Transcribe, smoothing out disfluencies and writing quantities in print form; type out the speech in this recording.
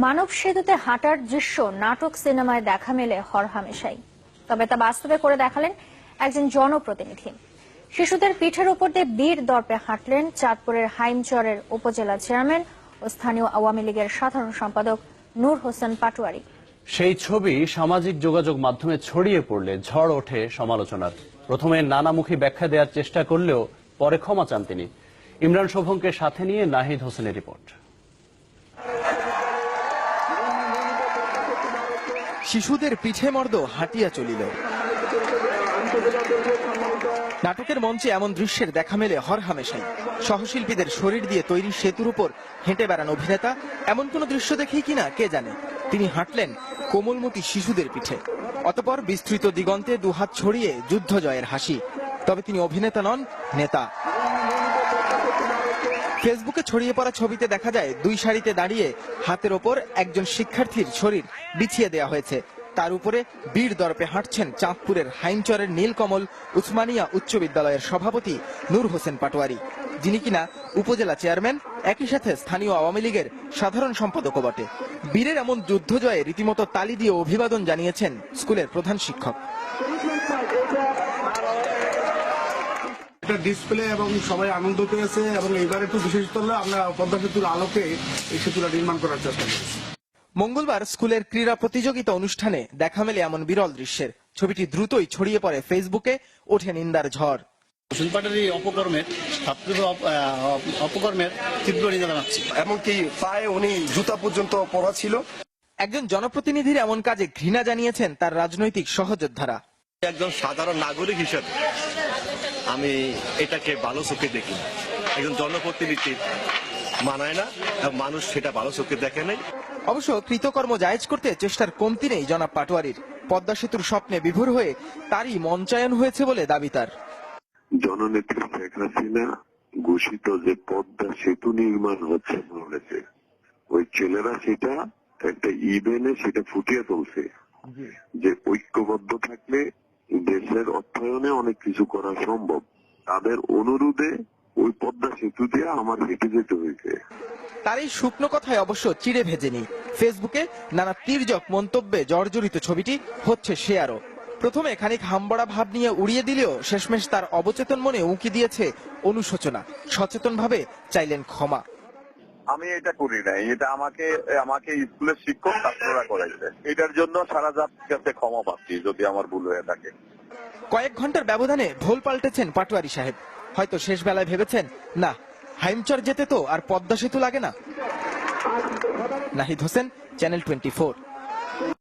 মানব সেতুতে হাঁটার দৃশ্য নাটক সিনেমায় দেখা মেলে হরহামেশাই, তবে তা বাস্তবে করে দেখালেন একজন জনপ্রতিনিধি। শিশুদের পিঠের উপর দিয়ে বীর দর্পে হাঁটলেন চাঁদপুরের হাইমচরের উপজেলা চেয়ারম্যান ও স্থানীয় আওয়ামী লীগের সাধারণ সম্পাদক নূর হোসেন পাটোয়ারি। সেই ছবি সামাজিক যোগাযোগ মাধ্যমে ছড়িয়ে পড়লে ঝড় ওঠে সমালোচনার। প্রথমে নানামুখী ব্যাখ্যা দেওয়ার চেষ্টা করলেও পরে ক্ষমা চান তিনি। ইমরান শোভনকে সাথে নিয়ে নাহিদ হোসেনের রিপোর্ট। শিশুদের পিঠে মর্দ হাঁটিয়া চলিল। নাটকের মঞ্চে এমন দৃশ্যের দেখা মেলে হরহামেশাই। সহশিল্পীদের শরীর দিয়ে তৈরি সেতুর উপর হেঁটে বেড়ান অভিনেতা, এমন কোন দৃশ্য দেখেই কিনা কে জানে। তিনি হাঁটলেন কোমলমতি শিশুদের পিঠে। অতঃপর বিস্তৃত দিগন্তে দুহাত ছড়িয়ে যুদ্ধ জয়ের হাসি। তবে তিনি অভিনেতা নন, নেতা। ফেসবুকে ছড়িয়ে পড়া ছবিতে দেখা যায় দুই সারিতে দাঁড়িয়ে হাতের ওপর একজন শিক্ষার্থীর শরীর বিছিয়ে দেওয়া হয়েছে। তার উপরে বীর দর্পে হাঁটছেন চাঁদপুরের হাইমচরের নীলকমল উসমানিয়া উচ্চ বিদ্যালয়ের সভাপতি নূর হোসেন পাটোয়ারি, যিনি কিনা উপজেলা চেয়ারম্যান, একই সাথে স্থানীয় আওয়ামী লীগের সাধারণ সম্পাদকও বটে। বীরের এমন যুদ্ধ জয়ে রীতিমতো তালি দিয়ে অভিবাদন জানিয়েছেন স্কুলের প্রধান শিক্ষক। এটা ডিসপ্লে এবং সবাই আনন্দ পেয়েছে, এবং এইবার একটু বিশেষ করলে আমরা পদ্মা সেতুর আলোকে এই সেতুটা নির্মাণ করার চেষ্টা করেছি। মঙ্গলবার স্কুলের ক্রীড়া প্রতিযোগিতা অনুষ্ঠানে দেখা মেলে এমন বিরল দৃশ্যের। ছবিটি দ্রুতই ছড়িয়ে পড়ে ফেসবুকে, ওঠে নিন্দার ঝড়। হোসেন পাটোয়ারি অপকর্মের তীব্র নিন্দা জানাচ্ছি। এমনকি পায়ে উনি জুতা পর্যন্ত পরা ছিল। একজন জনপ্রতিনিধির এমন কাজে ঘৃণা জানিয়েছেন তার রাজনৈতিক সহযোদ্ধারা। একজন সাধারণ নাগরিক হিসেবে আমি এটাকে ভালো চোখে দেখি। একজন জনপ্রতিনিধি মানায় না, মানুষ সেটা ভালো চোখে দেখে নাই। অবশ্য কৃতকর্ম জায়েজ করতে চেষ্টার কমতি নেই জনাব পাটোয়ারির। পদ্মা সেতুর স্বপ্নে বিভোর হয়ে তারই মঞ্চায়ন হয়েছে বলে দাবি তার। জননেত্রী শেখ হাসিনা ঘোষিত যে পদ্মা সেতু নির্মাণ হচ্ছে বলেছে, ওই ছেলেরা সেটা একটা ইভেন্টে সেটা ফুটিয়ে তুলছে যে ঐক্যবদ্ধ থাকলে দেশের অর্থায়নে অনেক কিছু করা সম্ভব। তাদের অনুরোধে ওই পদ্মা সেতু দিয়ে আমার হেঁটে যেতে হয়েছে। তার এই শুকনো কথায় অবশ্য চিড়ে ভেজেনি। ফেসবুকে নানা তির্যক মন্তব্যে জর্জরিত ছবিটি হচ্ছে শেয়ারও। প্রথমে খানিক হামবড়া ভাব নিয়ে উড়িয়ে দিলেও শেষমেশ তার অবচেতন মনে উঁকি দিয়েছে অনুশোচনা। সচেতন ভাবে চাইলেন ক্ষমা। আমি এটা করি নাই, এটা আমাকে স্কুলের শিক্ষক ছাত্ররা করাইছে। এটার জন্য সারা জাতির কাছে ক্ষমা পাচ্ছি যদি আমার ভুল হয়ে থাকে। কয়েক ঘন্টার ব্যবধানে ভোল পাল্টেছেন পাটোয়ারি সাহেব। হয়তো শেষ বেলায় ভেবেছেন, না, হাইমচর যেতে তো আর পদ্মা সেতু লাগে না। নাহিদ হোসেন, চ্যানেল 24।